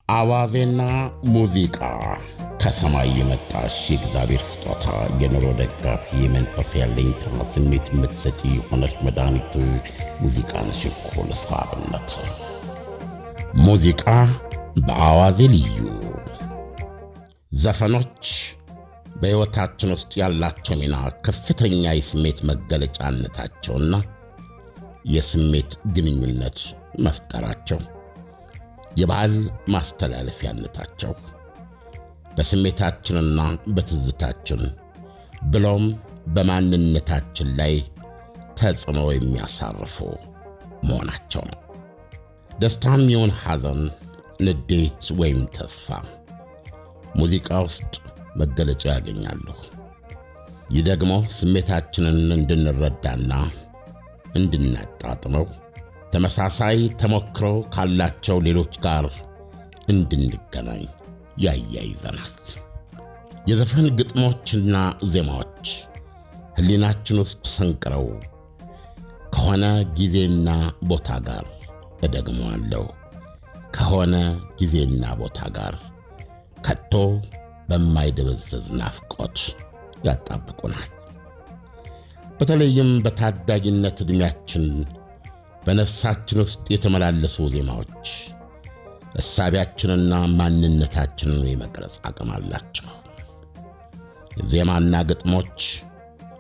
አዋዜና ሙዚቃ ከሰማይ የመጣሽ የእግዚአብሔር ስጦታ የኑሮ ደጋፊ የመንፈስ ያለኝታ ስሜት የምትሰጪ የሆነች መድኃኒት ሙዚቃ ነሽ እኮ ለሰዋብነት። ሙዚቃ በአዋዜ ልዩ ዘፈኖች በሕይወታችን ውስጥ ያላቸው ሚና ከፍተኛ የስሜት መገለጫነታቸውና የስሜት ግንኙነት መፍጠራቸው የባህል ማስተላለፊያነታቸው በስሜታችንና በትዝታችን ብሎም በማንነታችን ላይ ተጽዕኖ የሚያሳርፉ መሆናቸው ነው። ደስታም ይሁን ሐዘን፣ ንዴት ወይም ተስፋ ሙዚቃ ውስጥ መገለጫ ያገኛሉ። ይህ ደግሞ ስሜታችንን እንድንረዳና እንድናጣጥመው ተመሳሳይ ተሞክሮ ካላቸው ሌሎች ጋር እንድንገናኝ ያያይዘናል። የዘፈን ግጥሞችና ዜማዎች ሕሊናችን ውስጥ ሰንቅረው ከሆነ ጊዜና ቦታ ጋር እደግመዋለሁ፣ ከሆነ ጊዜና ቦታ ጋር ከቶ በማይደበዘዝ ናፍቆት ያጣብቁናል። በተለይም በታዳጊነት ዕድሜያችን በነፍሳችን ውስጥ የተመላለሱ ዜማዎች እሳቢያችንና ማንነታችንን የመቅረጽ አቅም አላቸው። ዜማና ግጥሞች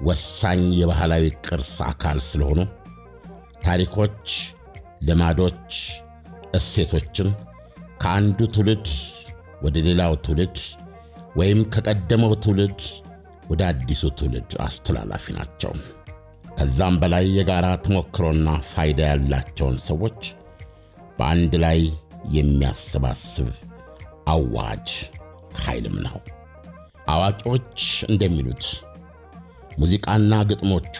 ወሳኝ የባህላዊ ቅርስ አካል ስለሆኑ ታሪኮች፣ ልማዶች፣ እሴቶችን ከአንዱ ትውልድ ወደ ሌላው ትውልድ ወይም ከቀደመው ትውልድ ወደ አዲሱ ትውልድ አስተላላፊ ናቸው። ከዛም በላይ የጋራ ተሞክሮና ፋይዳ ያላቸውን ሰዎች በአንድ ላይ የሚያሰባስብ አዋጅ ኃይልም ነው። አዋቂዎች እንደሚሉት ሙዚቃና ግጥሞቹ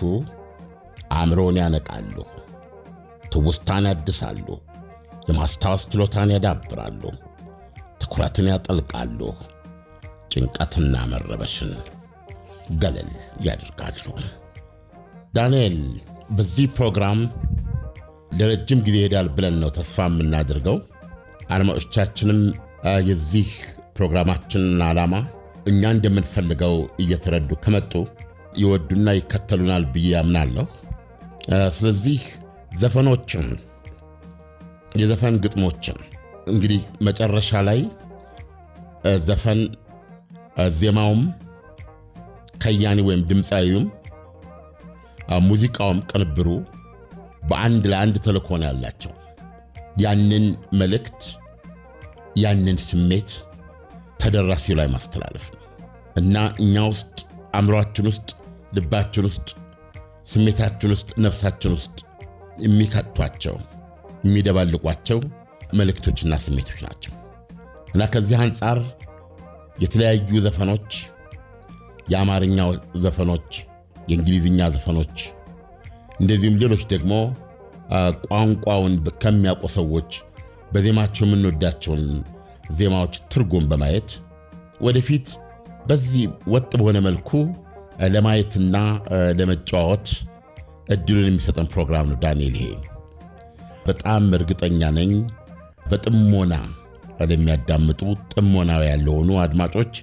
አእምሮን ያነቃሉ፣ ትውስታን ያድሳሉ፣ የማስታወስ ችሎታን ያዳብራሉ፣ ትኩረትን ያጠልቃሉ፣ ጭንቀትና መረበሽን ገለል ያደርጋሉ። ዳንኤል፣ በዚህ ፕሮግራም ለረጅም ጊዜ ይሄዳል ብለን ነው ተስፋ የምናደርገው። አድማጮቻችንም የዚህ ፕሮግራማችንን ዓላማ እኛ እንደምንፈልገው እየተረዱ ከመጡ ይወዱና ይከተሉናል ብዬ አምናለሁ። ስለዚህ ዘፈኖችን፣ የዘፈን ግጥሞችን እንግዲህ መጨረሻ ላይ ዘፈን ዜማውም ከያኒ ወይም ድምፃዊውም ሙዚቃውም ቅንብሩ በአንድ ለአንድ ተልእኮ ነው ያላቸው። ያንን መልእክት፣ ያንን ስሜት ተደራሲው ላይ ማስተላለፍ ነው እና እኛ ውስጥ፣ አእምሮአችን ውስጥ፣ ልባችን ውስጥ፣ ስሜታችን ውስጥ፣ ነፍሳችን ውስጥ የሚከቷቸው የሚደባልቋቸው መልእክቶችና ስሜቶች ናቸው እና ከዚህ አንጻር የተለያዩ ዘፈኖች፣ የአማርኛ ዘፈኖች፣ የእንግሊዝኛ ዘፈኖች እንደዚሁም ሌሎች ደግሞ ቋንቋውን ከሚያውቁ ሰዎች በዜማቸው የምንወዳቸውን ዜማዎች ትርጉም በማየት ወደፊት በዚህ ወጥ በሆነ መልኩ ለማየትና ለመጫወት እድሉን የሚሰጠን ፕሮግራም ነው። ዳንኤል፣ ይሄ በጣም እርግጠኛ ነኝ በጥሞና ለሚያዳምጡ ጥሞናው ያለሆኑ አድማጮች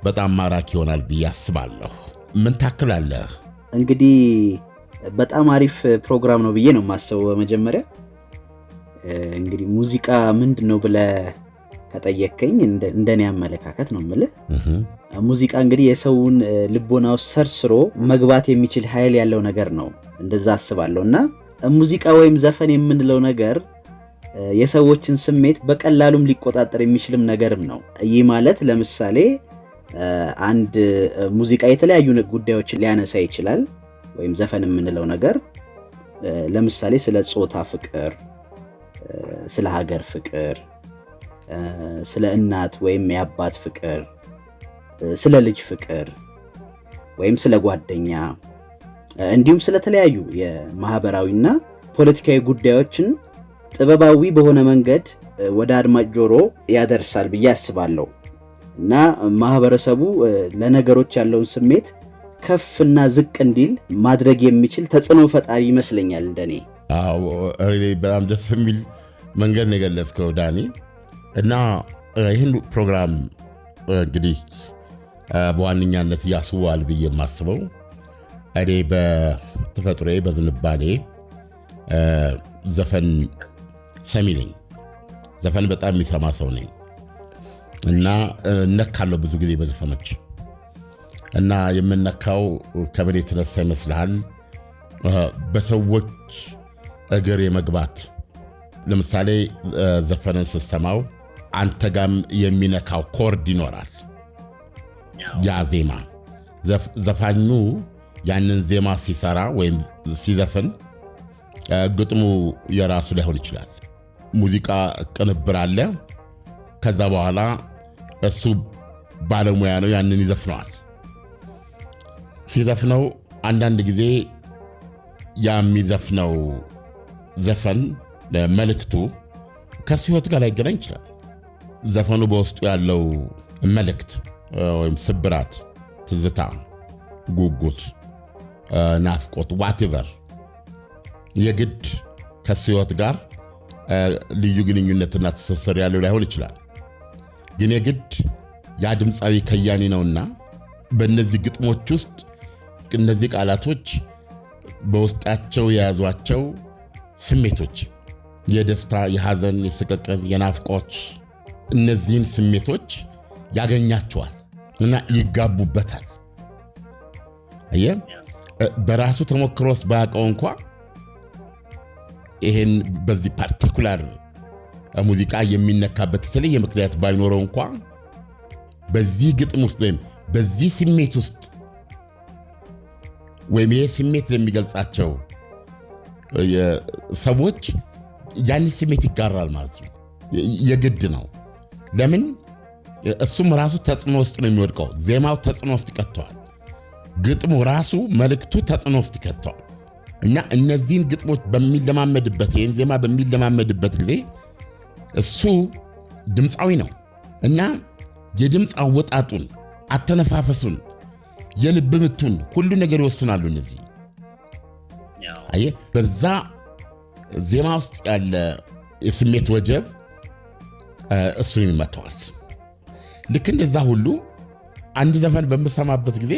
በጣም ማራኪ ይሆናል ብዬ አስባለሁ። ምን ታክላለህ? እንግዲህ በጣም አሪፍ ፕሮግራም ነው ብዬ ነው የማስበው። በመጀመሪያ እንግዲህ ሙዚቃ ምንድነው ብለህ ከጠየቀኝ እንደኔ አመለካከት ነው የምልህ። ሙዚቃ እንግዲህ የሰውን ልቦና ውስጥ ሰርስሮ መግባት የሚችል ኃይል ያለው ነገር ነው፣ እንደዛ አስባለሁና ሙዚቃ ወይም ዘፈን የምንለው ነገር የሰዎችን ስሜት በቀላሉም ሊቆጣጠር የሚችልም ነገርም ነው። ይህ ማለት ለምሳሌ አንድ ሙዚቃ የተለያዩ ጉዳዮችን ሊያነሳ ይችላል። ወይም ዘፈን የምንለው ነገር ለምሳሌ ስለ ጾታ ፍቅር፣ ስለ ሀገር ፍቅር፣ ስለ እናት ወይም የአባት ፍቅር፣ ስለ ልጅ ፍቅር ወይም ስለ ጓደኛ እንዲሁም ስለተለያዩ የማህበራዊና ፖለቲካዊ ጉዳዮችን ጥበባዊ በሆነ መንገድ ወደ አድማጭ ጆሮ ያደርሳል ብዬ አስባለሁ እና ማህበረሰቡ ለነገሮች ያለውን ስሜት ከፍና ዝቅ እንዲል ማድረግ የሚችል ተጽዕኖ ፈጣሪ ይመስለኛል እንደኔ። በጣም ደስ የሚል መንገድ ነው የገለጽከው ዳኒ። እና ይህን ፕሮግራም እንግዲህ በዋነኛነት ያስዋል ብዬ የማስበው እኔ በተፈጥሮዬ በዝንባሌ ዘፈን ሰሚ ነኝ። ዘፈን በጣም የሚሰማ ሰው ነኝ እና እነካለሁ ብዙ ጊዜ በዘፈኖች እና የምነካው ከምን የተነሳ ይመስልሃል? በሰዎች እግር የመግባት ለምሳሌ ዘፈንን ስትሰማው አንተ ጋም የሚነካው ኮርድ ይኖራል። ያ ዜማ ዘፋኙ ያንን ዜማ ሲሰራ ወይም ሲዘፍን ግጥሙ የራሱ ላይሆን ይችላል። ሙዚቃ ቅንብር አለ። ከዛ በኋላ እሱ ባለሙያ ነው፣ ያንን ይዘፍነዋል። ሲዘፍነው አንዳንድ ጊዜ የሚዘፍነው ዘፈን መልእክቱ ከሱ ህይወት ጋር ላይገናኝ ይችላል። ዘፈኑ በውስጡ ያለው መልእክት ወይም ስብራት፣ ትዝታ፣ ጉጉት፣ ናፍቆት ዋትቨር የግድ ከሱ ህይወት ጋር ልዩ ግንኙነትና ትስስር ያለው ላይሆን ይችላል። ግን የግድ ያ ድምፃዊ ከያኒ ነውና በእነዚህ ግጥሞች ውስጥ እነዚህ ቃላቶች በውስጣቸው የያዟቸው ስሜቶች የደስታ፣ የሐዘን፣ የስቅቅን፣ የናፍቆት እነዚህን ስሜቶች ያገኛቸዋል እና ይጋቡበታል። አየህ በራሱ ተሞክሮ ውስጥ ባያውቀው እንኳ ይሄን በዚህ ፓርቲኩላር ሙዚቃ የሚነካበት የተለየ ምክንያት ባይኖረው እንኳ በዚህ ግጥም ውስጥ ወይም በዚህ ስሜት ውስጥ ወይም ይሄ ስሜት ለሚገልጻቸው ሰዎች ያን ስሜት ይጋራል ማለት ነው። የግድ ነው። ለምን? እሱም ራሱ ተጽዕኖ ውስጥ ነው የሚወድቀው። ዜማው ተጽዕኖ ውስጥ ይከተዋል። ግጥሙ ራሱ መልእክቱ ተጽዕኖ ውስጥ ይከተዋል። እና እነዚህን ግጥሞች በሚለማመድበት ይህን ዜማ በሚለማመድበት ጊዜ እሱ ድምፃዊ ነው እና የድምፅ አወጣጡን፣ አተነፋፈሱን፣ የልብ ምቱን ሁሉ ነገር ይወስናሉ። እነዚህ አየህ በዛ ዜማ ውስጥ ያለ የስሜት ወጀብ እሱን ይመታዋል። ልክ እንደዛ ሁሉ አንድ ዘፈን በምሰማበት ጊዜ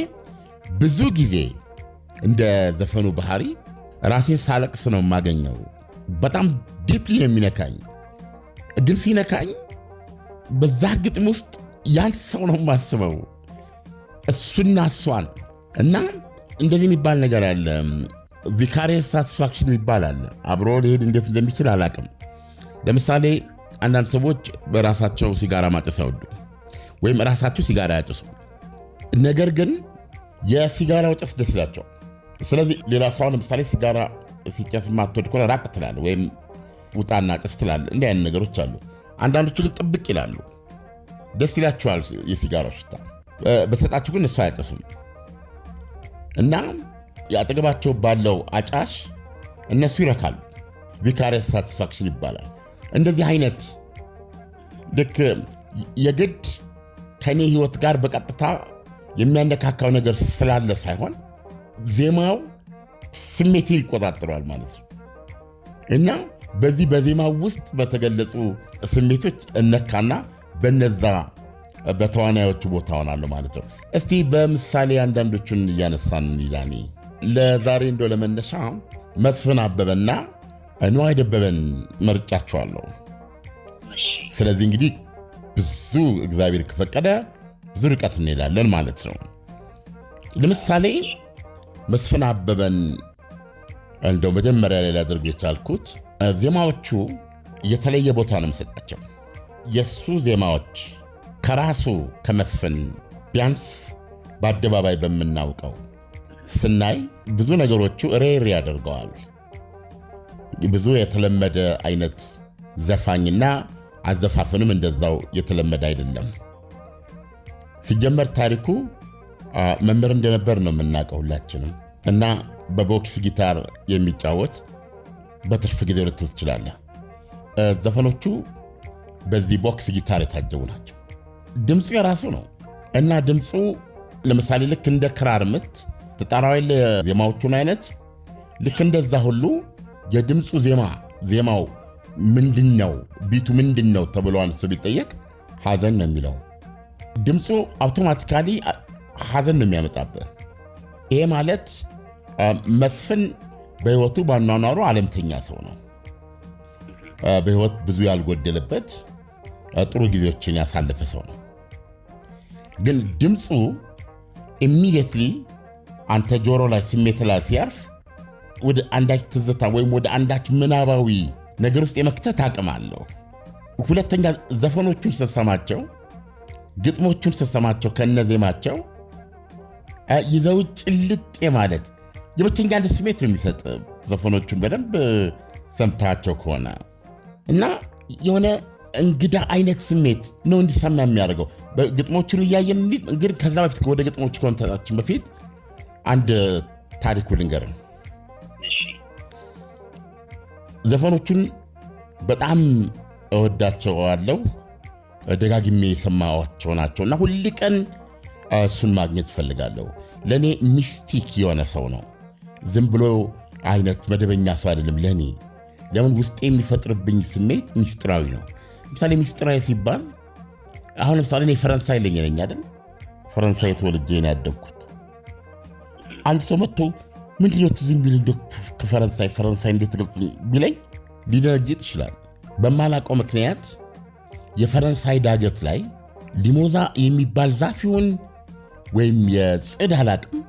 ብዙ ጊዜ እንደ ዘፈኑ ባህሪ ራሴን ሳለቅስ ነው የማገኘው። በጣም ዲፕሊ ነው የሚነካኝ። ግን ሲነካኝ በዛ ግጥም ውስጥ ያን ሰው ነው የማስበው፣ እሱና እሷን። እና እንደዚህ የሚባል ነገር አለ፣ ቪካሪየስ ሳቲስፋክሽን የሚባል አለ። አብሮ ሊሄድ እንዴት እንደሚችል አላቅም። ለምሳሌ አንዳንድ ሰዎች በራሳቸው ሲጋራ ማጨስ አይወዱ ወይም ራሳቸው ሲጋራ ያጨሱ፣ ነገር ግን የሲጋራው ጭስ ደስ ይላቸው። ስለዚህ ሌላ ሰው ለምሳሌ ሲጋራ ሲጨስ ማትወድ ከሆነ ራቅ ትላለህ ወይም ውጣና ጭስ ትላለህ። እንዲህ አይነት ነገሮች አሉ። አንዳንዶቹ ግን ጥብቅ ይላሉ፣ ደስ ይላቸዋል የሲጋራው ሽታ። በሰጣችሁ ግን እሱ አያጨሱም እና የአጠገባቸው ባለው አጫሽ እነሱ ይረካሉ። ቪካሪየስ ሳቲስፋክሽን ይባላል። እንደዚህ አይነት ልክ የግድ ከኔ ህይወት ጋር በቀጥታ የሚያነካካው ነገር ስላለ ሳይሆን ዜማው ስሜቴን ይቆጣጠረዋል ማለት ነው እና በዚህ በዜማው ውስጥ በተገለጹ ስሜቶች እነካና በነዛ በተዋናዮቹ ቦታ ሆናለሁ ማለት ነው። እስቲ በምሳሌ አንዳንዶቹን እያነሳን ይላኒ ለዛሬ እንደው ለመነሻ መስፍን አበበና ንዋይ ደበበን መርጫቸዋለሁ። ስለዚህ እንግዲህ ብዙ እግዚአብሔር ከፈቀደ ብዙ ርቀት እንሄዳለን ማለት ነው። ለምሳሌ መስፍን አበበን እንደው መጀመሪያ ላይ ላደርግ የቻልኩት ዜማዎቹ የተለየ ቦታ ነው የምሰጣቸው። የሱ ዜማዎች ከራሱ ከመስፍን ቢያንስ በአደባባይ በምናውቀው ስናይ ብዙ ነገሮቹ ሬር ያደርገዋል። ብዙ የተለመደ አይነት ዘፋኝና አዘፋፍንም እንደዛው የተለመደ አይደለም። ሲጀመር ታሪኩ መምህር እንደነበር ነው የምናውቀው ሁላችንም እና በቦክስ ጊታር የሚጫወት በትርፍ ጊዜ ልትል ትችላለህ። ዘፈኖቹ በዚህ ቦክስ ጊታር የታጀቡ ናቸው። ድምፁ የራሱ ነው እና ድምፁ ለምሳሌ ልክ እንደ ክራር ምት ተጣራዊ ዜማዎቹን አይነት ልክ እንደዛ ሁሉ የድምፁ ዜማው ምንድነው ቢቱ ምንድነው ተብሎ አንስ ቢጠየቅ ሐዘን ነው የሚለው ድምፁ አውቶማቲካሊ ሐዘን ነው የሚያመጣብህ። ይሄ ማለት መስፍን በህይወቱ ባኗኗሩ ዓለምተኛ ሰው ነው። በህይወት ብዙ ያልጎደለበት ጥሩ ጊዜዎችን ያሳለፈ ሰው ነው። ግን ድምፁ ኢሚዲየትሊ አንተ ጆሮ ላይ ስሜት ላይ ሲያርፍ ወደ አንዳች ትዝታ ወይም ወደ አንዳች ምናባዊ ነገር ውስጥ የመክተት አቅም አለው። ሁለተኛ ዘፈኖቹን ስትሰማቸው፣ ግጥሞቹን ስትሰማቸው ከነዜማቸው ይዘው ጭልጥ ማለት የብቸኛነት ስሜት ነው የሚሰጥ። ዘፈኖቹን በደንብ ሰምታቸው ከሆነ እና የሆነ እንግዳ አይነት ስሜት ነው እንዲሰማ የሚያደርገው። ግጥሞቹን እያየን እንግዲህ ከዛ በፊት ወደ ግጥሞቹ ከመምጣታችን በፊት አንድ ታሪኩ ልንገርም። ዘፈኖቹን በጣም እወዳቸዋለሁ፣ ደጋግሜ የሰማኋቸው ናቸው እና ሁል ቀን እሱን ማግኘት እፈልጋለሁ። ለእኔ ሚስቲክ የሆነ ሰው ነው። ዝም ብሎ አይነት መደበኛ ሰው አይደለም ለእኔ። ለምን ውስጥ የሚፈጥርብኝ ስሜት ሚስጥራዊ ነው። ለምሳሌ ሚስጥራዊ ሲባል አሁን ለምሳሌ እኔ ፈረንሳይ ነኝ አይደል? ፈረንሳይ ተወልጄ ነው ያደግኩት። አንድ ሰው መጥቶ ምንድነው ትዝ የሚል እንደ ፈረንሳይ እንዴት ቢለኝ ሊደነግጥ ይችላል። በማላውቀው ምክንያት የፈረንሳይ ዳገት ላይ ሊሞዛ የሚባል ዛፍ ይሁን ወይም የጽድ አላቅም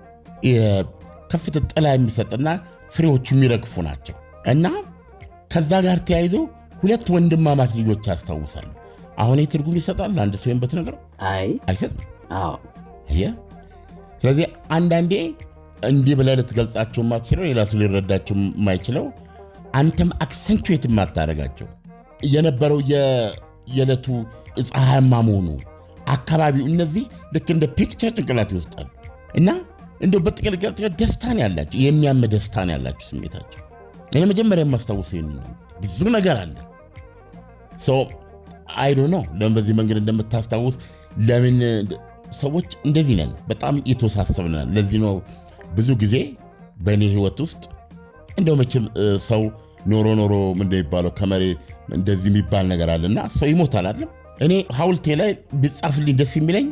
ከፍተ ጥላ የሚሰጥና ፍሬዎቹ የሚረግፉ ናቸው እና ከዛ ጋር ተያይዞ ሁለት ወንድማማች ልጆች ያስታውሳሉ። አሁን ትርጉም ይሰጣል አንድ ሰው የምበት ነገር አይሰጥም። ስለዚህ አንዳንዴ እንዲህ ብለህ ልትገልጻቸው የማትችለው ሌላ ሰው ሊረዳቸው የማይችለው አንተም አክሰንቹዌት የማታደርጋቸው የነበረው የዕለቱ ፀሐያማ መሆኑ አካባቢው እነዚህ ልክ እንደ ፒክቸር ጭንቅላት ይወስጣሉ እና እንደው በጥቅል ደስታን ያላቸው የሚያም ደስታን ያላቸው ስሜታቸው እኔ መጀመሪያ የማስታውሰው ነው። ብዙ ነገር አለ አይ ዶንት ኖ ለምን በዚህ መንገድ እንደምታስታውስ ለምን ሰዎች እንደዚህ ነን፣ በጣም የተወሳሰብነን። ለዚህ ነው ብዙ ጊዜ በእኔ ህይወት ውስጥ እንደው መቼም ሰው ኖሮ ምንድነው የሚባለው ከመሬት እንደዚህ የሚባል ነገር አለና ሰው ይሞታል አይደል? እኔ ሐውልቴ ላይ ቢጻፍልኝ ደስ የሚለኝ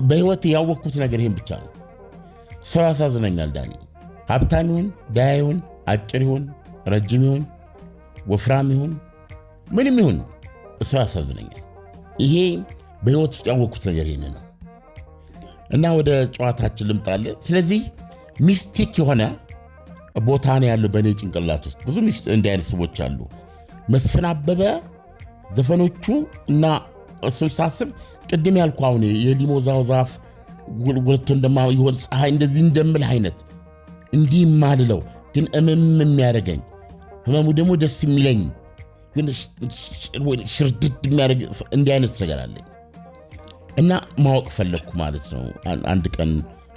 በህይወት ያወቅኩት ነገር ይሄን ብቻ ነው። ሰው ያሳዝነኛል ዳኒ። ሀብታም ይሁን ድሃ ይሁን አጭር ይሁን ረጅም ይሁን ወፍራም ይሁን ምንም ይሁን ሰው ያሳዝነኛል። ይሄ በህይወት ውስጥ ያወቅኩት ነገር ይሄን ነው እና ወደ ጨዋታችን ልምጣለ። ስለዚህ ሚስቲክ የሆነ ቦታ ነው ያለው በእኔ ጭንቅላት ውስጥ። ብዙ እንዲህ አይነት ሰዎች አሉ። መስፍን አበበ ዘፈኖቹ እና እሱን ሳስብ ቅድም ያልኩ አሁን የሊሞዛው ዛፍ ወልቶ እንደማይሆን ፀሐይ እንደዚህ እንደምል አይነት እንዲህ ማልለው ግን የሚያደርገኝ ህመሙ ደግሞ ደስ የሚለኝ ግን ሽርድድ የሚያደርግ እንዲህ አይነት ነገር አለኝ እና ማወቅ ፈለግኩ ማለት ነው። አንድ ቀን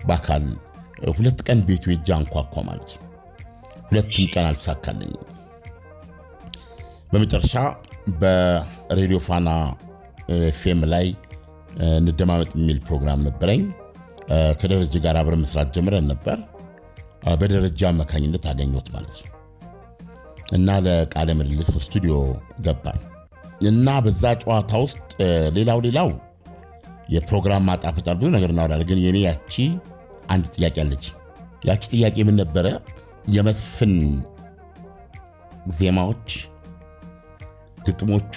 በአካል ሁለት ቀን ቤቱ ሄጄ አንኳኳ ማለት ነው። ሁለቱም ቀን አልተሳካልኝም። በመጨረሻ በሬዲዮ ፋና ኤፍኤም ላይ እንደማመጥ የሚል ፕሮግራም ነበረኝ። ከደረጀ ጋር አብረን መስራት ጀምረን ነበር። በደረጃ አማካኝነት አገኘሁት ማለት ነው እና ለቃለ ምልልስ ስቱዲዮ ገባን እና በዛ ጨዋታ ውስጥ ሌላው የፕሮግራም ማጣፈጫ ብዙ ነገር እናወራለን። ግን የኔ ያቺ አንድ ጥያቄ አለች። ያቺ ጥያቄ ምን ነበረ? የመስፍን ዜማዎች ግጥሞቹ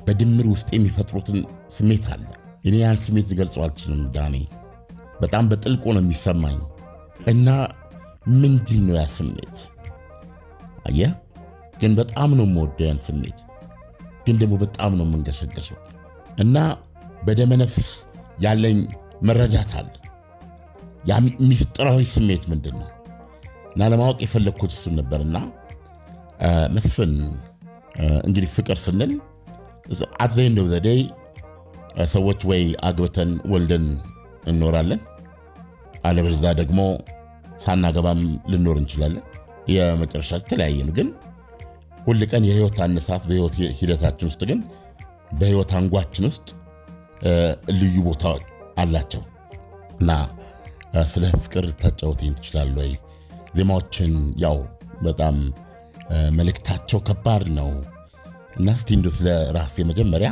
በድምር ውስጥ የሚፈጥሩትን ስሜት አለ። እኔ ያን ስሜት ልገልጸው አልችልም ዳኒ። በጣም በጥልቁ ነው የሚሰማኝ እና ምንድን ነው ያ ስሜት? አየህ፣ ግን በጣም ነው የምወደው ያን ስሜት፣ ግን ደግሞ በጣም ነው የምንገሸገሸው እና በደመ ነፍስ ያለኝ መረዳት አለ። ያ ሚስጥራዊ ስሜት ምንድን ነው እና ለማወቅ የፈለግኩት እሱን ነበርና መስፍን እንግዲህ ፍቅር ስንል አትዘይ እንደው ዘዴ ሰዎች ወይ አግብተን ወልደን እንኖራለን፣ አለበለዚያ ደግሞ ሳናገባም ልኖር እንችላለን። የመጨረሻ ተለያየን። ግን ሁሉ ቀን የህይወት አነሳስ በህይወት ሂደታችን ውስጥ ግን በህይወት አንጓችን ውስጥ ልዩ ቦታ አላቸው እና ስለ ፍቅር ተጫውተኝ ትችላለህ ወይ? ዜማዎችን ያው በጣም መልእክታቸው ከባድ ነው እና እስቲ እንደው ስለ ራሴ መጀመሪያ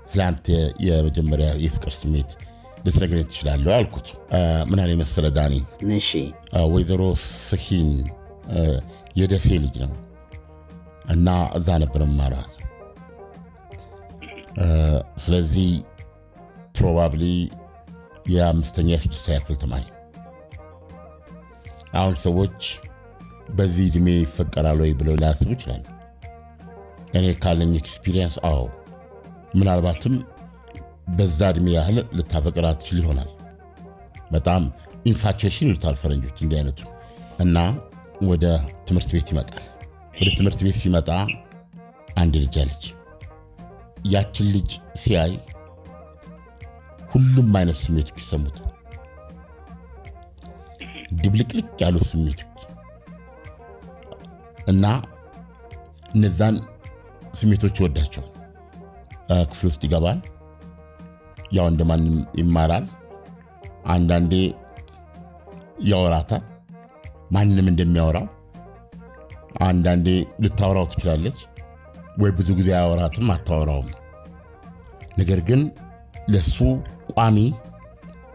ስላንተ የመጀመሪያ የፍቅር ስሜት ልትነግረኝ ትችላለህ አልኩት። ምን አለ መሰለ ዳኒ፣ እሺ ወይዘሮ ስሂን የደሴ ልጅ ነው እና እዛ ነበር ማራል። ስለዚህ ፕሮባብሊ የአምስተኛ የስድስተኛ ክፍል ተማሪ። አሁን ሰዎች በዚህ እድሜ ይፈቀራል ወይ ብለው ሊያስቡ ይችላሉ። እኔ ካለኝ ኤክስፒሪየንስ አዎ ምናልባትም በዛ እድሜ ያህል ልታፈቅር አትችል ይሆናል። በጣም ኢንፋቹዌሽን ይሉታል ፈረንጆች እንዲህ አይነቱ። እና ወደ ትምህርት ቤት ይመጣል። ወደ ትምህርት ቤት ሲመጣ አንድ ልጅ አለች። ያችን ልጅ ሲያይ ሁሉም አይነት ስሜቶች ይሰሙት፣ ድብልቅልቅ ያሉ ስሜቶች እና እነዛን ስሜቶች ይወዳቸዋል። ክፍል ውስጥ ይገባል። ያው እንደማንም ይማራል። አንዳንዴ ያወራታል ማንንም እንደሚያወራው። አንዳንዴ ልታወራው ትችላለች ወይ ብዙ ጊዜ ያወራትም አታወራውም። ነገር ግን ለሱ ቋሚ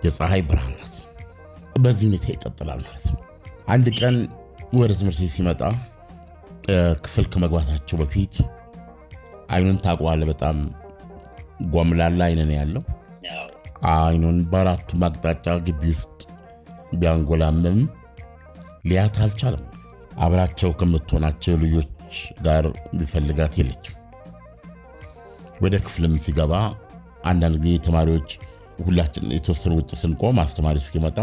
የፀሐይ ብርሃን ናት። በዚህ ሁኔታ ይቀጥላል ማለት ነው። አንድ ቀን ወደ ትምህርት ቤት ሲመጣ ክፍል ከመግባታቸው በፊት አይኑን ታውቀዋለህ፣ በጣም ጓምላላ አይን ነው ያለው። አይኑን በአራቱም አቅጣጫ ግቢ ውስጥ ቢያንጎላምም ሊያት አልቻለም። አብራቸው ከምትሆናቸው ልጆች ጋር ቢፈልጋት የለችም። ወደ ክፍልም ሲገባ አንዳንድ ጊዜ ተማሪዎች ሁላችን የተወሰኑ ውጭ ስንቆም አስተማሪ እስኪመጣ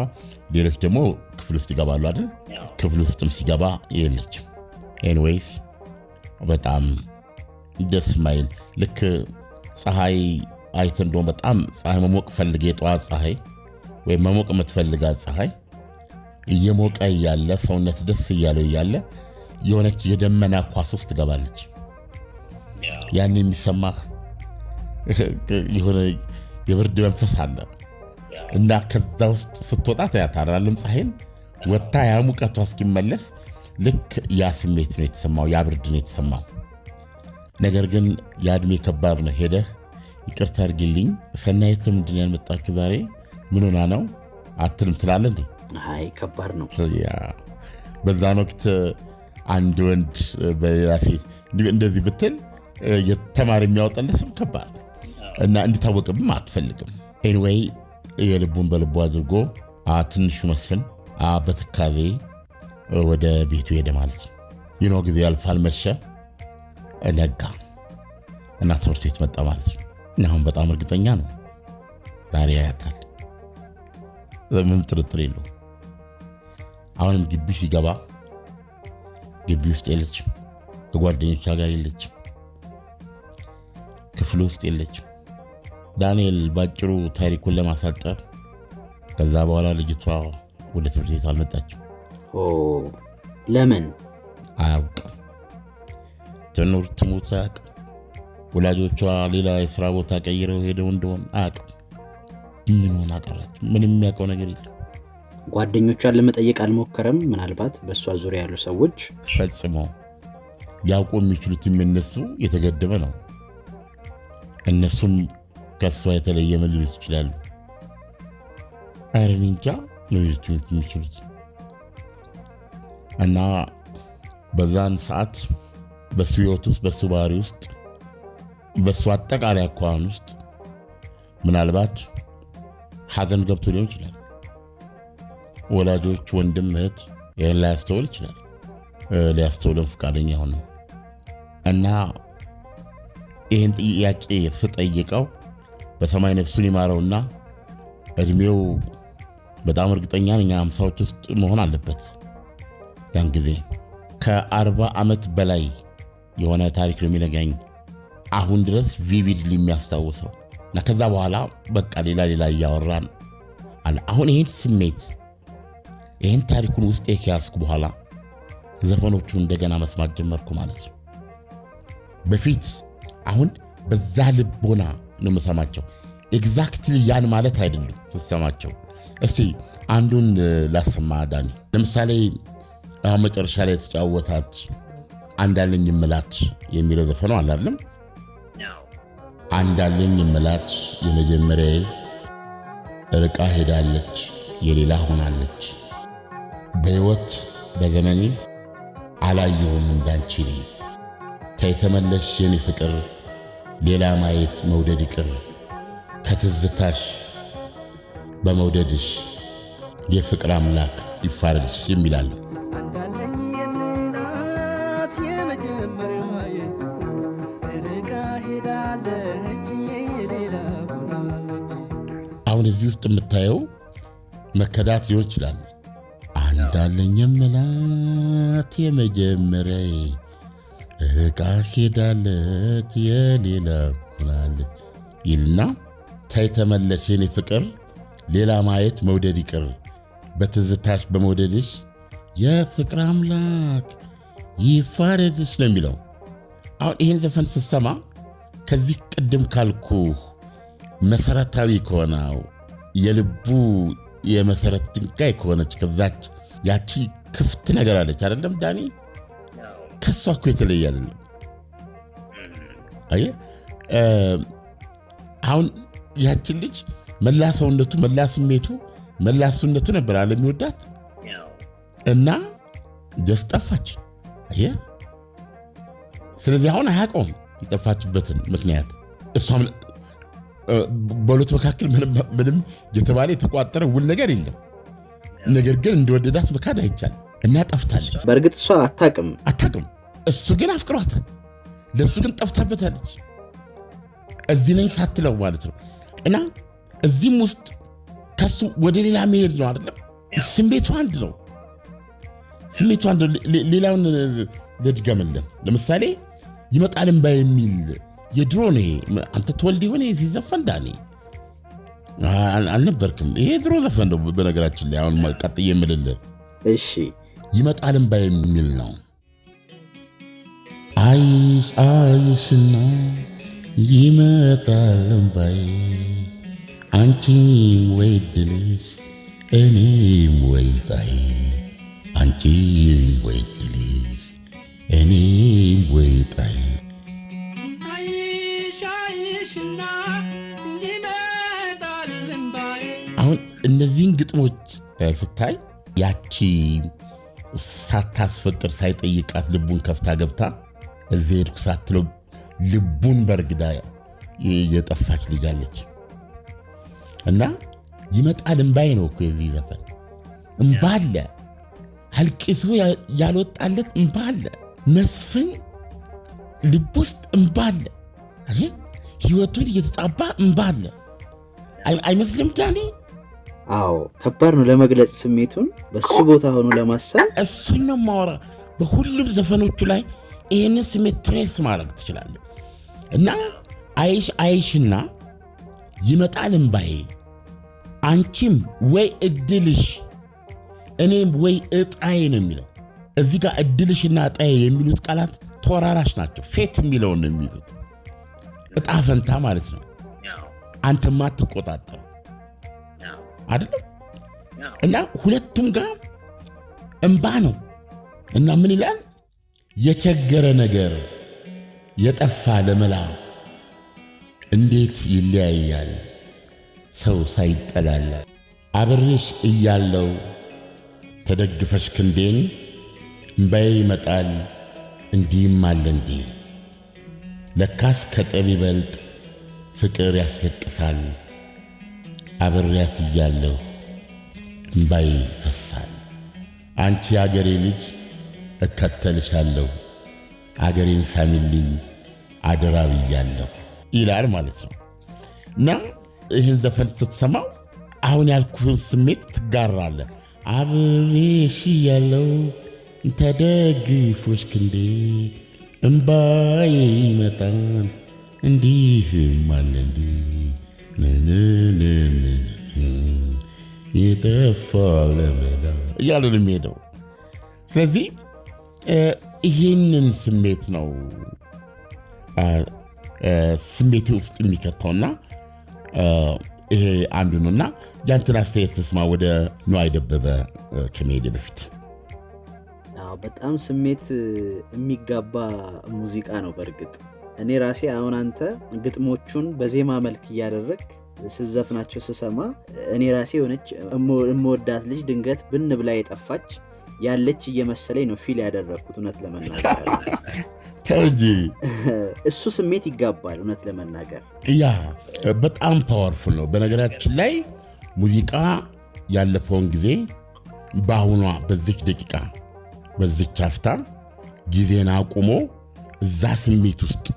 ሌሎች ደግሞ ክፍል ውስጥ ይገባሉ አይደል? ክፍል ውስጥም ሲገባ የለችም። ኤኒዌይስ በጣም ደስ ማይል ልክ ፀሐይ አይተን እንደው በጣም ፀሐይ መሞቅ ፈልገ የጠዋት ፀሐይ ወይ መሞቅ የምትፈልጋት ፀሐይ እየሞቀ እያለ ሰውነት ደስ እያለው እያለ የሆነች የደመና ኳስ ውስጥ ትገባለች። ያን የሚሰማህ የሆነ የብርድ መንፈስ አለ እና ከዛ ውስጥ ስትወጣ ታያታራለም ፀሐይን ወጣ ያ ሙቀቷ እስኪመለስ ልክ ያ ስሜት ነው የተሰማው፣ ያ ብርድ ነው የተሰማው። ነገር ግን ያ እድሜ ከባድ ነው። ሄደህ ይቅርታ አድርጊልኝ ሰናይት ምንድን ነው ያመጣችሁ ዛሬ ምን ሆና ነው አትልም ትላለህ እንዴ? አይ ከባድ ነው። በዛን ወቅት አንድ ወንድ በሌላ ሴት እንደዚህ ብትል የተማሪ የሚያወጣልስም ከባድ እና እንዲታወቅብም አትፈልግም። ኤኒዌይ የልቡን በልቡ አድርጎ ትንሹ መስፍን በትካዜ ወደ ቤቱ ሄደ ማለት ነው። ይኖ ጊዜ ያልፋል፣ መሸ፣ ነጋ እና ትምህርት ቤት መጣ ማለት ነው። እና አሁን በጣም እርግጠኛ ነው ዛሬ ያያታል፣ ምንም ጥርጥር የለው። አሁንም ግቢ ሲገባ ግቢ ውስጥ የለችም፣ ከጓደኞቿ ጋር የለችም፣ ክፍል ውስጥ የለችም። ዳንኤል ባጭሩ ታሪኩን ለማሳጠር ከዛ በኋላ ልጅቷ ወደ ትምህርት ቤት አልመጣችም። ለምን አያውቅም። ትኑር ትሙት አያውቅም። ወላጆቿ ሌላ የሥራ ቦታ ቀይረው ሄደው እንደሆነ አያውቅም። ምን ሆና ቀረች? ምንም የሚያውቀው ነገር የለም። ጓደኞቿን ለመጠየቅ አልሞከረም? ምናልባት በእሷ ዙሪያ ያሉ ሰዎች ፈጽሞ ሊያውቁ የሚችሉት የነሱ የተገደበ ነው። እነሱም ከሷ የተለየ ምን ሊሉት ይችላሉ? አይረን እንጃ ነው ሊሉት የሚችሉት። እና በዛን ሰዓት በሱ ህይወት ውስጥ በሱ ባህሪ ውስጥ በሱ አጠቃላይ አኳኋን ውስጥ ምናልባት ሐዘን ገብቶ ሊሆን ይችላል። ወላጆች፣ ወንድም፣ እህት ይህን ላያስተውል ይችላል። ሊያስተውልም ፈቃደኛ ሆነ እና ይህን ጥያቄ ስጠይቀው በሰማይ ነፍሱን ይማረውና እድሜው በጣም እርግጠኛ ነኝ 50ዎች ውስጥ መሆን አለበት። ያን ጊዜ ከ40 ዓመት በላይ የሆነ ታሪክ ነው የሚነግረኝ አሁን ድረስ ቪቪድሊ የሚያስታውሰው። እና ከዛ በኋላ በቃ ሌላ እያወራን አለ። አሁን ይህን ስሜት ይህን ታሪኩን ውስጥ ከያዝኩ በኋላ ዘፈኖቹን እንደገና መስማት ጀመርኩ ማለት ነው። በፊት አሁን በዛ ልቦና ነው የምሰማቸው። ኤግዛክትሊ ያን ማለት አይደለም ስሰማቸው። እስቲ አንዱን ላሰማ ዳኒ። ለምሳሌ አሁን መጨረሻ ላይ የተጫወታት አንዳለኝ ምላት የሚለው ዘፈኑ አለ አይደለም? አንዳለኝ የምላት የመጀመሪያዬ ርቃ ሄዳለች የሌላ ሆናለች በሕይወት በዘመኔ አላየሁም እንዳንቺ ተይተመለሽ የኔ ፍቅር ሌላ ማየት መውደድ ይቅር ከትዝታሽ በመውደድሽ የፍቅር አምላክ ይፋረድሽ የሚላል አንዳለኝ የምላት የመጀመሪያዬ ርቃ ሄዳለች የሌላ ሆናለች። አሁን እዚህ ውስጥ የምታየው መከዳት ሊሆን ይችላል። አንዳለኝ የምላት የመጀመሪያዬ ርቃ ሄዳለች የሌላ ሆናለች ይልና ተይተመለሽ የኔ ፍቅር ሌላ ማየት መውደድ ይቅር በትዝታሽ በመውደድሽ የፍቅር አምላክ ይፋረድሽ ነው የሚለው። አሁን ይህን ዘፈን ስትሰማ ከዚህ ቅድም ካልኩ መሰረታዊ ከሆነው የልቡ የመሰረት ድንጋይ ከሆነች ከዛች ያቺ ክፍት ነገር አለች አይደለም ዳኒ? ከሷ እኮ የተለየ አይደለም። አየህ አሁን ያችን ልጅ መላ ሰውነቱ መላ ስሜቱ መላ እሱነቱ ነበር አለ የሚወዳት እና ጀስት ጠፋች። አየህ ስለዚህ አሁን አያውቀውም የጠፋችበትን ምክንያት። እሷም በሁለቱ መካከል ምንም የተባለ የተቋጠረ ውል ነገር የለም። ነገር ግን እንደወደዳት መካድ አይቻልም እና ጠፍታለች። በእርግጥ እሷ አታውቅም። እሱ ግን አፍቅሯታል። ለሱ ግን ጠፍታበታለች። እዚህ ነኝ ሳትለው ማለት ነው። እና እዚህም ውስጥ ከሱ ወደ ሌላ መሄድ ነው አይደለም። ስሜቱ አንድ ነው። ሌላውን ልድገምልህ። ለምሳሌ ይመጣል እምባ የሚል የድሮ ነው። አንተ ተወልድ ይሆን ሲዘፈን ዳኒ አልነበርክም? ይሄ ድሮ ዘፈን ነው በነገራችን ላይ። አሁን ቀጥዬ የምልልህ እሺ፣ ይመጣል እምባ የሚል ነው። አይሽና ይመጣል እምባዬ አንቺም ወይ ድልሽ እኔም ወይ ጣይ አንቺም ወይ ድልሽ እኔም ወይ ጣይ አሁን እነዚህን ግጥሞች ስታይ ያቺ ሳታስፈቅር ሳይጠይቃት ልቡን ከፍታ ገብታ እዚህ ሄድኩ ሳትለው ልቡን በርግዳ የጠፋች ልጅ አለች። እና ይመጣል እምባዬ ነው እኮ የዚህ ዘፈን። እምባ አለ፣ አልቅሶ ያልወጣለት እምባ አለ፣ መስፍን ልብ ውስጥ እምባ አለ፣ ህይወቱን እየተጣባ እምባ አለ። አይመስልም ዳኒ? አዎ ከባድ ነው ለመግለጽ ስሜቱን በሱ ቦታ ሆኖ ለማሰብ። እሱን ነው የማወራ። በሁሉም ዘፈኖቹ ላይ ይህንን ስሜት ትሬስ ማድረግ ትችላለህ። እና አይሽና ይመጣል እምባዬ አንቺም ወይ እድልሽ እኔም ወይ እጣዬ ነው የሚለው። እዚህ ጋር እድልሽና እጣዬ የሚሉት ቃላት ተወራራሽ ናቸው። ፌት የሚለውን ነው የሚይዙት። እጣ ፈንታ ማለት ነው። አንተ ማትቆጣጠረው አይደለም። እና ሁለቱም ጋር እምባ ነው። እና ምን ይላል? የቸገረ ነገር የጠፋ ለመላ እንዴት ይለያያል ሰው ሳይጠላላ። አብሬሽ እያለው ተደግፈሽ ክንዴን እምባዬ ይመጣል እንዲህም አለ እንዴ። ለካስ ከጠብ ይበልጥ ፍቅር ያስለቅሳል። አብሬያት እያለሁ እምባዬ ይፈሳል። አንቺ አገሬ ልጅ እከተልሻለሁ አገሬን ሳሚልኝ አደራ ብያለሁ ይላል ማለት ነው። እና ይህን ዘፈን ስትሰማው አሁን ያልኩህን ስሜት ትጋራለህ። አብሬሽ እያለሁ ተደግፎሽ ክንዴ እምባዬ ይመጣል እንዲህም አለ እንዴ የጠፋ ለመላ እያለ ነው የሚሄደው። ስለዚህ ይህንን ስሜት ነው ስሜቴ ውስጥ የሚከተውና ይሄ አንዱ ነውና ያንተን አስተያየት ተስማ ወደ ነዋይ ደበበ ከመሄድ በፊት። በጣም ስሜት የሚጋባ ሙዚቃ ነው። በእርግጥ እኔ ራሴ አሁን አንተ ግጥሞቹን በዜማ መልክ እያደረግ ስዘፍናቸው ስሰማ እኔ ራሴ ሆነች እምወዳት ልጅ ድንገት ብን ብላ የጠፋች ያለች እየመሰለኝ ነው ፊል ያደረኩት እውነት ለመናገር ተውጂ እሱ ስሜት ይጋባል እውነት ለመናገር ያ በጣም ፓወርፉል ነው በነገራችን ላይ ሙዚቃ ያለፈውን ጊዜ በአሁኗ በዚህ ደቂቃ በዚህ ቻፍታ ጊዜን አቁሞ እዛ ስሜት ውስጥ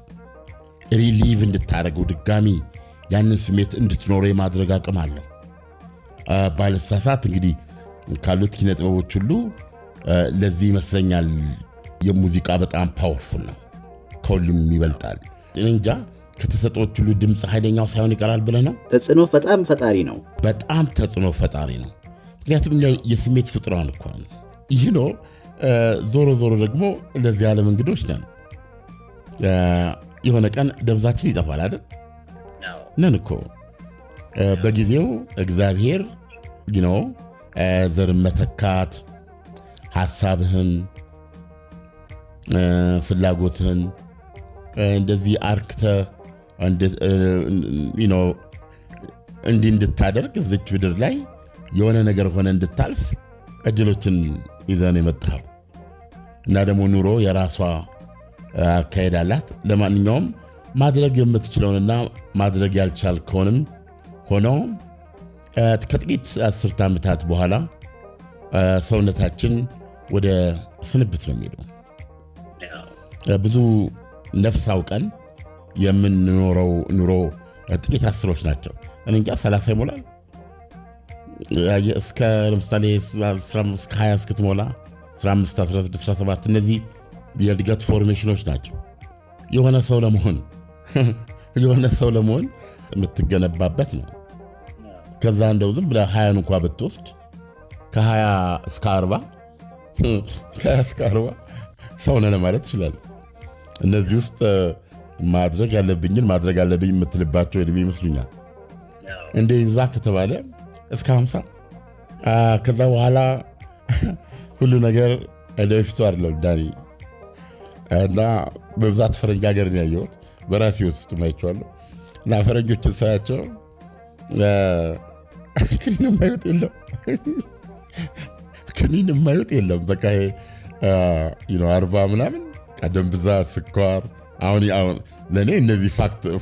ሪሊቭ እንድታደርገው ድጋሚ ያንን ስሜት እንድትኖር የማድረግ አቅም አለው ባለሳሳት እንግዲህ ካሉት ኪነ ጥበቦች ሁሉ ለዚህ ይመስለኛል የሙዚቃ በጣም ፓወርፉል ነው ከሁሉም ይበልጣል እንጃ ከተሰጦች ሁሉ ድምጽ ኃይለኛው ሳይሆን ይቀራል ብለህ ነው ተጽዕኖ በጣም ፈጣሪ ነው በጣም ተጽዕኖ ፈጣሪ ነው ምክንያቱም የስሜት ፍጥሯን እኮ ነው ይህ ነው ዞሮ ዞሮ ደግሞ ለዚህ ዓለም እንግዶች ነን የሆነ ቀን ደብዛችን ይጠፋል አይደል ነን እኮ በጊዜው እግዚአብሔር ዘር መተካት ሐሳብህን ፍላጎትህን እንደዚህ አርክተ እንድታደርግ እዚች ምድር ላይ የሆነ ነገር ሆነ እንድታልፍ እድሎችን ይዘን የመጣው እና ደግሞ ኑሮ የራሷ አካሄድ አላት ለማንኛውም ማድረግ የምትችለውንና ማድረግ ያልቻልከውንም ሆኖ ከጥቂት 10 ዓመታት በኋላ ሰውነታችን ወደ ስንብት ነው የሚሄደው ብዙ ነፍስ አውቀን የምንኖረው ኑሮ ጥቂት አስሮች ናቸው እኔ እንጃ 30 ይሞላል እስከ ለምሳሌ እስከ 20 እስክትሞላ 15 16 17 እነዚህ የእድገት ፎርሜሽኖች ናቸው የሆነ ሰው ለመሆን የምትገነባበት ነው ከዛ እንደው ዝም ብለህ 20 እንኳን ብትወስድ ከ20 እስከ 40 እስከ 40 ሰው ነህ ማለት ይችላል እነዚህ ውስጥ ማድረግ ያለብኝ የምትልባቸው እድሜ ይመስሉኛል እንደ ይብዛ ከተባለ እስከ 50 ከዛ በኋላ ሁሉ ነገር ለፊቱ አይደለም ዳኒ እና በብዛት ፈረንጅ ሀገር ነው ያየሁት በራሴ ውስጥ ማይቻለሁ እና ፈረንጆችን ሳያቸው ከኒን የማይወጥ የለም በቃ 40 ምናምን ቀደም ብዛት ስኳር አሁን ለእኔ እነዚህ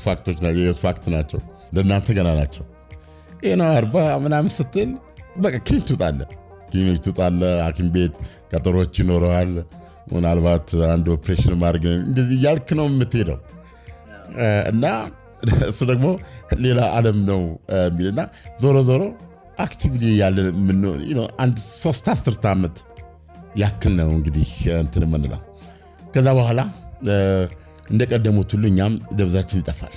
ፋክቶች ፋክት ናቸው ለእናንተ ገና ናቸው 40 ምናምን ስትል በቃ ክሊኒክ ትውጣለህ ሐኪም ቤት ቀጠሮች ይኖረዋል ምናልባት አንድ ኦፕሬሽን ማድረግ እንደዚህ እያልክ ነው የምትሄደው እና እሱ ደግሞ ሌላ ዓለም ነው የሚልና ዞሮ አክቲቭሊ ያለ አንድ 3 ዓመት ያክል ነው እንግዲህ እንትን የምንለው ከዛ በኋላ እንደቀደሙት ሁሉ እኛም ደብዛችን ይጠፋል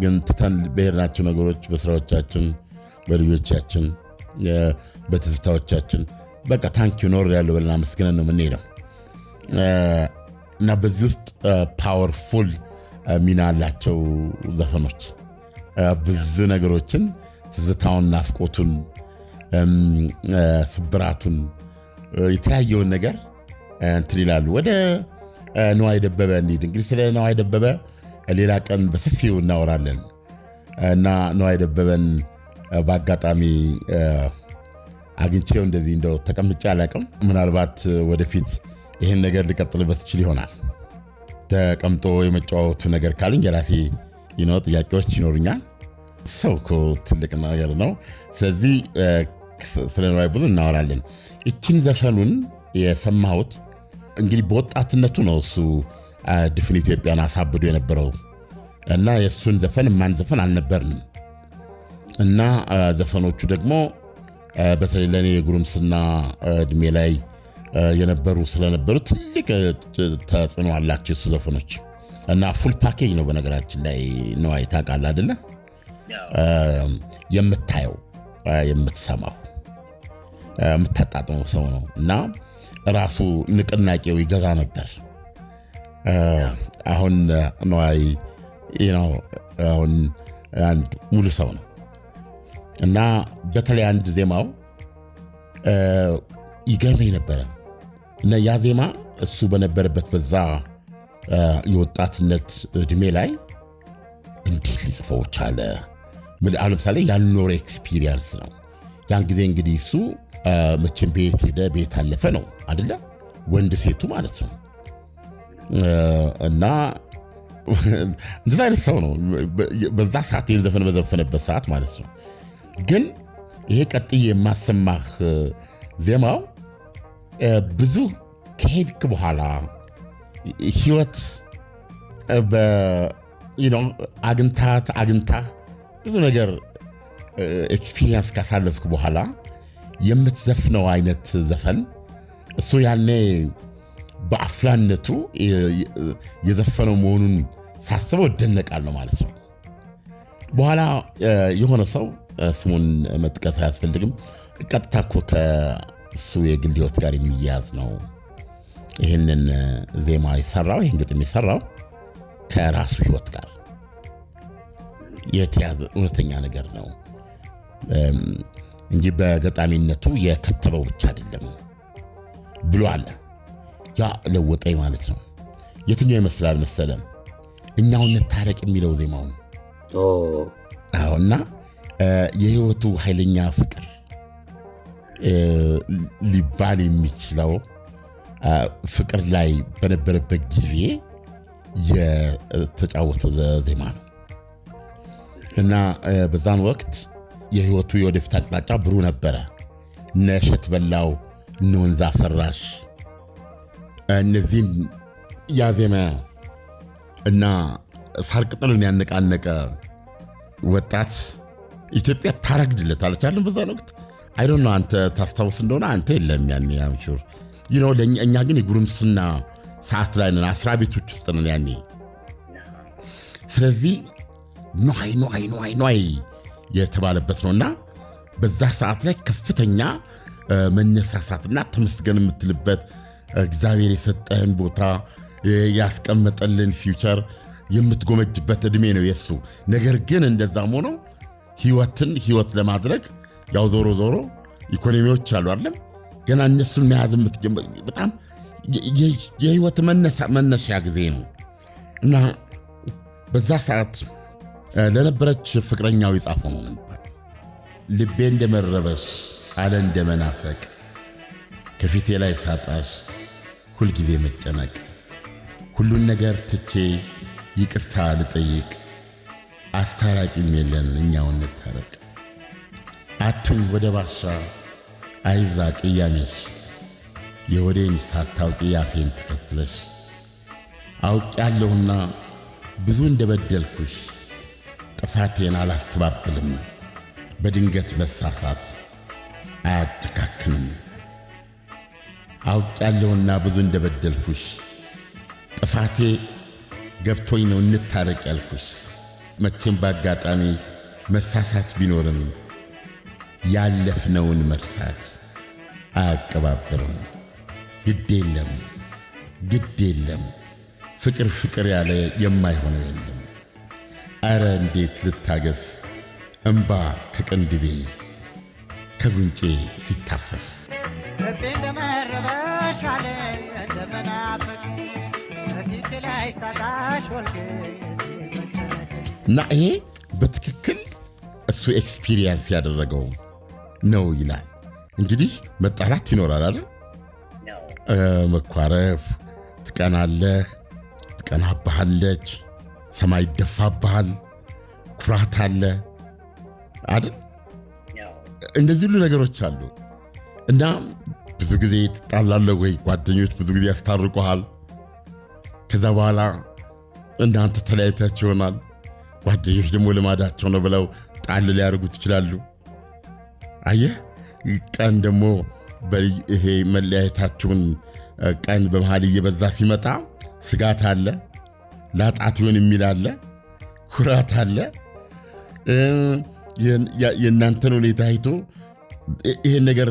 ግን ትተን በሄድናቸው ነገሮች በስራዎቻችን በልጆቻችን በትዝታዎቻችን በቃ ታንኪዩ ኖር ያለው ብለና መስገነን ነው የምንሄደው እና በዚህ ውስጥ ፓወርፉል ሚና አላቸው ዘፈኖች ብዙ ነገሮችን ትዝታውን ናፍቆቱን ስብራቱን የተለያየውን ነገር እንትን ይላሉ ወደ ነዋይ ደበበ እንሂድ እንግዲህ ስለ ነዋይ ደበበ ሌላ ቀን በሰፊው እናወራለን እና ነዋይ ደበበን በአጋጣሚ አግኝቼው እንደዚህ እንደው ተቀምጬ አላውቅም ምናልባት ወደፊት ይህን ነገር ልቀጥልበት ይችል ይሆናል ተቀምጦ የመጫወቱ ነገር ካሉኝ የራሴ ጥያቄዎች ይኖሩኛል ሰው እኮ ትልቅ ነገር ነው ስለዚህ ስለ ነዋይ ብዙ እናወራለን እቺን ዘፈኑን የሰማሁት እንግዲህ በወጣትነቱ ነው እሱ ድፍን ኢትዮጵያን አሳብዶ የነበረው እና የሱን ዘፈን ማን ዘፈን አልነበርንም እና ዘፈኖቹ ደግሞ በተለይ ለኔ የጉርምስና እድሜ ላይ የነበሩ ስለነበሩ ትልቅ ተጽዕኖ አላቸው እሱ ዘፈኖች እና ፉል ፓኬጅ ነው በነገራችን ላይ ነው አይታቃል አይደለ የምታየው የምትሰማው የምታጣጥመው ሰው ነው እና ራሱ ንቅናቄው ይገዛ ነበር አሁን ነዋይ አሁን አንድ ሙሉ ሰው ነው እና በተለይ አንድ ዜማው ይገርመኝ ነበር እና ያ ዜማ እሱ በነበረበት በዛ የወጣትነት እድሜ ላይ እንዴት ሊጽፈው ቻለ? ለምሳሌ ያልኖረ ኤክስፒሪየንስ ነው። ያን ጊዜ እንግዲህ እሱ መቼም ቤት ሄደ ቤት አለፈ ነው አይደለ? ወንድ ሴቱ ማለት ነው። እና እንደዛ አይነት ሰው ነው በዛ ሰዓት የዘፈን በዘፈነበት ሰዓት ማለት ነው። ግን ይሄ ቀጥዬ የማሰማህ ዜማው ብዙ ከሄድክ በኋላ ህይወት አግኝታ ብዙ ነገር ኤክስፒሪየንስ ካሳለፍክ በኋላ የምትዘፍነው አይነት ዘፈን እሱ ያኔ በአፍላነቱ የዘፈነው መሆኑን ሳስበው እደነቃለሁ ማለት ነው። በኋላ የሆነ ሰው ስሙን መጥቀስ አያስፈልግም፣ ቀጥታ እኮ ከእሱ የግል ህይወት ጋር የሚያያዝ ነው ይህንን ዜማ የሰራው፣ ይህን ግጥም የሰራው ከራሱ ህይወት ጋር የተያዘ እውነተኛ ነገር ነው እንጂ በገጣሚነቱ የከተበው ብቻ አይደለም ብሎ አለ። ያ ለወጠኝ ማለት ነው። የትኛው ይመስላል መሰለም? እኛው እንታረቅ የሚለው ዜማው ነው። እና የህይወቱ ኃይለኛ ፍቅር ሊባል የሚችለው ፍቅር ላይ በነበረበት ጊዜ የተጫወተው ዜማ ነው። እና በዛን ወቅት የህይወቱ የወደፊት አቅጣጫ ብሩህ ነበረ። እነ እሸት በላው፣ እነ ወንዝ አፈራሽ እነዚህን ያዜመ እና ሳር ቅጠሉን ያነቃነቀ ወጣት ኢትዮጵያ ታረግድለታለች አይደል? በዛን ወቅት አይ ዶንት ኖ አንተ ታስታውስ እንደሆነ አንተ የለም ያኔ አምሹር እኛ ግን የጉርምስና ሰዓት ላይ ነን፣ አስራ ቤቶች ውስጥ ነን ያኔ። ስለዚህ ኗይ የተባለበት ነውና በዛ ሰዓት ላይ ከፍተኛ መነሳሳትና ተመስገን የምትልበት እግዚአብሔር የሰጠህን ቦታ ያስቀመጠልን ፊውቸር የምትጎመጅበት እድሜ ነው የሱ። ነገር ግን እንደዛም ሆኖ ህይወት ለማድረግ ያው ዞሮ ኢኮኖሚዎች አሉ አይደለም? ገና እነሱን መያዝ በጣም የህይወት መነሻ ጊዜ ነው እና በዛ ሰዓት ለነበረች ፍቅረኛው ይጻፈው ነው ነበር። ልቤ እንደመረበሽ አለ እንደመናፈቅ ከፊቴ ላይ ሳጣሽ ሁልጊዜ መጨነቅ ሁሉን ነገር ትቼ ይቅርታ ልጠይቅ አስታራቂም የለን እኛው እንታረቅ አቱኝ ወደ ባሻ አይብዛ ቅያሜሽ የወዴን ሳታውቂ ያፌን ተከትለሽ አውቄያለሁና ብዙ እንደበደልኩሽ ጥፋቴን አላስተባብልም በድንገት መሳሳት አያጨካክንም አውቄያለሁና ብዙ እንደበደልኩሽ ጥፋቴ ገብቶኝ ነው እንታረቅ ያልኩሽ መቼም በአጋጣሚ መሳሳት ቢኖርም ያለፍነውን መርሳት አያቀባብርም ግድ የለም ፍቅር ያለ የማይሆነው የለም አረ እንዴት ልታገስ እንባ ከቅንድቤ ከጉንጬ ሲታፈስ ልቤ እንደመረበሽ አለ እንደመናፈቅ ከፊት ላይ ሳጣሽ እና ይሄ በትክክል እሱ ኤክስፒሪየንስ ያደረገው ነው ይላል። እንግዲህ መጣላት ይኖራል አይደል? መኳረፍ፣ ትቀናለህ፣ ትቀናባሃለች፣ ሰማይ ይደፋብሃል፣ ኩራት አለ አይደል? እንደዚህ ሁሉ ነገሮች አሉ እና ብዙ ጊዜ ትጣላለህ ወይ ጓደኞች ብዙ ጊዜ ያስታርቁሃል። ከዛ በኋላ እናንተ ተለያይታችሁ ይሆናል። ጓደኞች ደግሞ ልማዳቸው ነው ብለው ጣል ሊያደርጉት ይችላሉ። አየህ ቀን ደግሞ ይሄ መለያየታችሁን ቀን በመሃል እየበዛ ሲመጣ ስጋት አለ፣ ላጣት ይሆን የሚል አለ፣ ኩራት አለ። የእናንተን ሁኔታ አይቶ ይሄን ነገር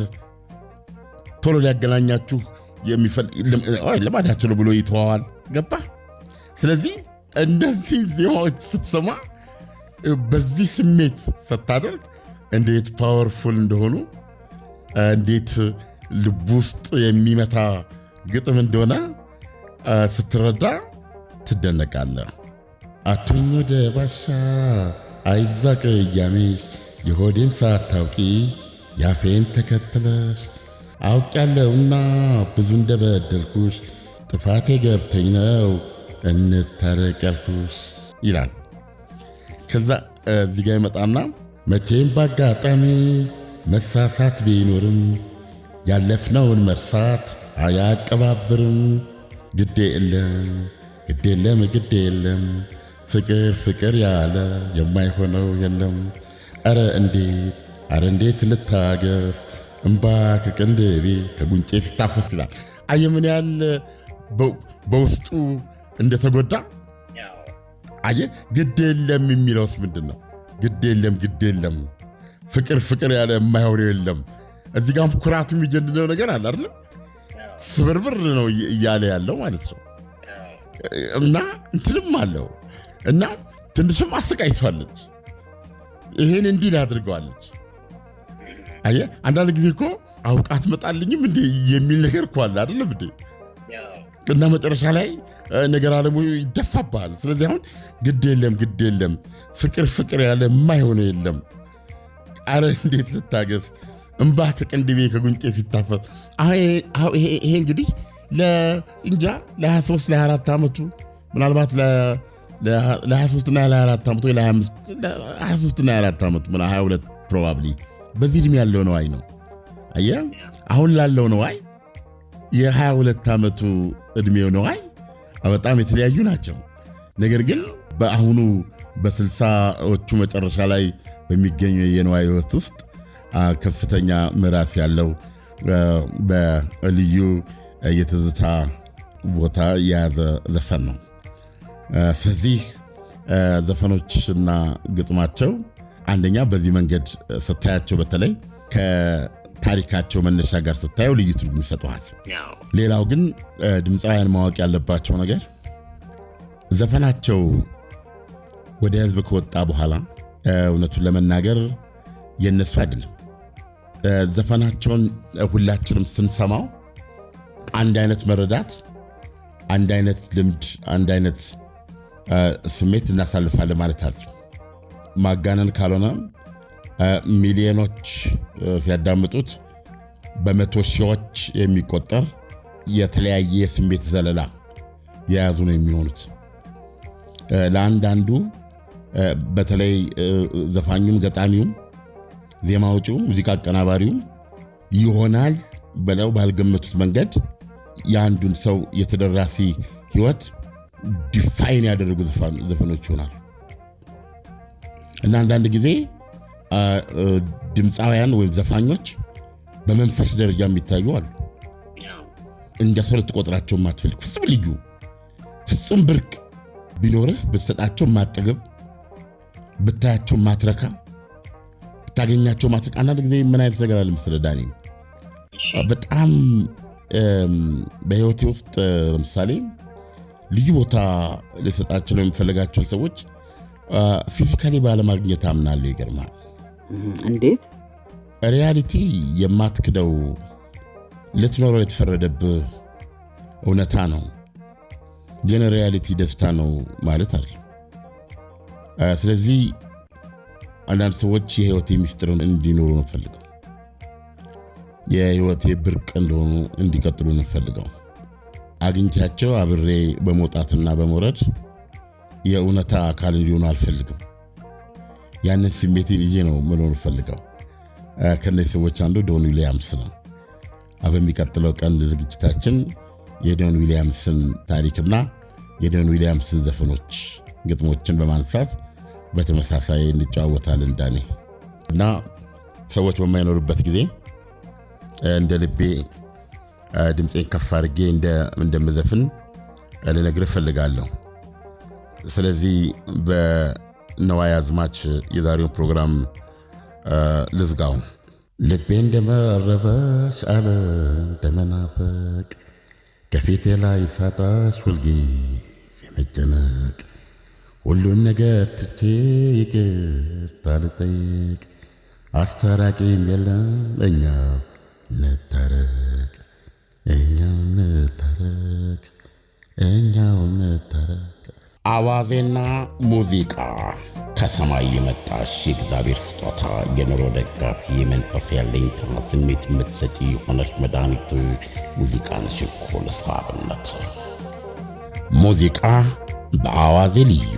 ቶሎ ሊያገናኛችሁ ልማዳቸው ነው ብሎ ይተዋዋል። ገባ? ስለዚህ እነዚህ ዜማዎች ስትሰማ በዚህ ስሜት ስታደርግ እንዴት ፓወርፉል እንደሆኑ እንዴት ልብ ውስጥ የሚመታ ግጥም እንደሆነ ስትረዳ ትደነቃለህ። አቱኝ ወደ ባሻ አይብዛ ቅያሜሽ የሆዴን ሳታውቂ ያፌን ተከትለሽ አውቃለሁና ብዙ እንደበደልኩሽ ጥፋቴ ገብቶኝ ነው እንታረቅ ያልኩሽ ይላል። ከዛ እዚህ ጋር ይመጣና መቼም ባጋጣሚ መሳሳት ቢኖርም ያለፍነውን መርሳት አያቀባብርም። ግድ የለም ፍቅር ፍቅር ያለ የማይሆነው የለም። አረ እንዴት ልታገስ እምባ ከቅንድቤ ከጉንጬ ሲታፈስ ይላል። አየ ምን ያህል በውስጡ እንደተጎዳ አየ። ግድ የለም የሚለውስ ምንድን ነው? ግድ የለም ፍቅር ፍቅር ያለ የማይሆነው የለም። እዚህ ጋር ኩራቱ የሚጀንነው ነገር አለ አይደል? ስብርብር ነው እያለ ያለው ማለት ነው። እና እንትንም አለው እና ትንሽም አሰቃይቷለች። ይሄን እንዲህ አድርገዋለች። አየ አንዳንድ ጊዜ እኮ አውቃት መጣልኝም እንዴ የሚል ነገር እኮ አለ አይደል እንዴ? እና መጨረሻ ላይ ነገር አለሙ ይደፋባል። ስለዚህ አሁን ግድ የለም ፍቅር ፍቅር ያለ የማይሆነው የለም። አረ እንዴት ልታገስ እምባ ከቅንድቤ ከጉንጬ ሲታፈስ። ይሄ እንግዲህ ለእንጃ ለ23 ለ24 ዓመቱ ምናልባት ለ23 እና ለ24 ዓመቱ ወይ ለ23 እና 24 ዓመቱ ምና 22 ፕሮባብሊ በዚህ ዕድሜ ያለው ነዋይ ነው። አየህ አሁን ላለው ነዋይ የ22 ዓመቱ ዕድሜው ነዋይ በጣም የተለያዩ ናቸው። ነገር ግን በአሁኑ በ60ዎቹ መጨረሻ ላይ በሚገኘው የነዋይ ህይወት ውስጥ ከፍተኛ ምዕራፍ ያለው በልዩ የትዝታ ቦታ የያዘ ዘፈን ነው። ስለዚህ ዘፈኖችና ግጥማቸው አንደኛ በዚህ መንገድ ስታያቸው በተለይ ከታሪካቸው መነሻ ጋር ስታየው ልዩ ትርጉም ይሰጡሃል። ሌላው ግን ድምፃውያን ማወቅ ያለባቸው ነገር ዘፈናቸው ወደ ህዝብ ከወጣ በኋላ እውነቱን ለመናገር የነሱ አይደለም። ዘፈናቸውን ሁላችንም ስንሰማው አንድ አይነት መረዳት፣ አንድ አይነት ልምድ፣ አንድ አይነት ስሜት እናሳልፋለን ማለት አለ። ማጋነን ካልሆነ ሚሊዮኖች ሲያዳምጡት በመቶ ሺዎች የሚቆጠር የተለያየ ስሜት ዘለላ የያዙ ነው የሚሆኑት። ለአንዳንዱ በተለይ ዘፋኙም ገጣሚውም ዜማ አውጪውም ሙዚቃ አቀናባሪውም ይሆናል ብለው ባልገመቱት መንገድ የአንዱን ሰው የተደራሲ ህይወት ዲፋይን ያደረጉ ዘፈኖች ይሆናሉ። እና አንዳንድ ጊዜ ድምፃውያን ወይም ዘፋኞች በመንፈስ ደረጃ የሚታዩ አሉ። እንደ ሰው ልትቆጥራቸው ማትፈልግ ፍጹም ልዩ ፍጹም ብርቅ ቢኖርህ ብትሰጣቸው ማጠገብ ብታያቸው ማትረካ ብታገኛቸው ማትረካ። አንዳንድ ጊዜ ምን አይነት ነገር አለ መሰለህ ዳኒ፣ በጣም በህይወቴ ውስጥ ለምሳሌ ልዩ ቦታ ልሰጣቸው የሚፈልጋቸውን ሰዎች ፊዚካሊ ባለማግኘት አምናለሁ። ይገርማል። እንዴት? ሪያሊቲ የማትክደው ልትኖረው የተፈረደብህ እውነታ ነው። ግን ሪያሊቲ ደስታ ነው ማለት አለ። ስለዚህ አንዳንድ ሰዎች የህይወቴ ሚስጥር እንዲኖሩ ነው ፈልገው፣ የህይወቴ ብርቅ እንደሆኑ እንዲቀጥሉ ነው ፈልገው። አግኝቻቸው አብሬ በመውጣትና በመውረድ የእውነታ አካል እንዲሆኑ አልፈልግም። ያንን ስሜቴን ይዤ ነው መኖር ፈልገው። ከነዚህ ሰዎች አንዱ ዶን ዊሊያምስ ነው። በሚቀጥለው ቀን ዝግጅታችን የዶን ዊሊያምስን ታሪክና የዶን ዊሊያምስን ዘፈኖች ግጥሞችን በማንሳት በተመሳሳይ እንጫወታለን ዳኒ። እና ሰዎች በማይኖሩበት ጊዜ እንደ ልቤ ድምፄን ከፍ አድርጌ እንደምዘፍን ልነግርህ እፈልጋለሁ። ስለዚህ በነዋይ አዝማች የዛሬውን ፕሮግራም ልዝጋው። ልቤ እንደመረበሽ አለ እንደመናፈቅ ከፊቴ ላይ ሳጣሽ ሁልጊዜ መጨነቅ ሁሉን ነገር ትቼ ይቅርታ ልጠይቅ አስታራቂም የለም እኛው እንታረቅ እኛው እንታረቅ እኛው እንታረቅ አዋዜና ሙዚቃ ከሰማይ የመጣሽ የእግዚአብሔር ስጦታ የኑሮ ደጋፊ የመንፈስ ያለኝታ ስሜት የምትሰጪ የሆነች መድኃኒት ሙዚቃ ነሽ እኮ ለሰው አብነት። ሙዚቃ በአዋዜ ልዩ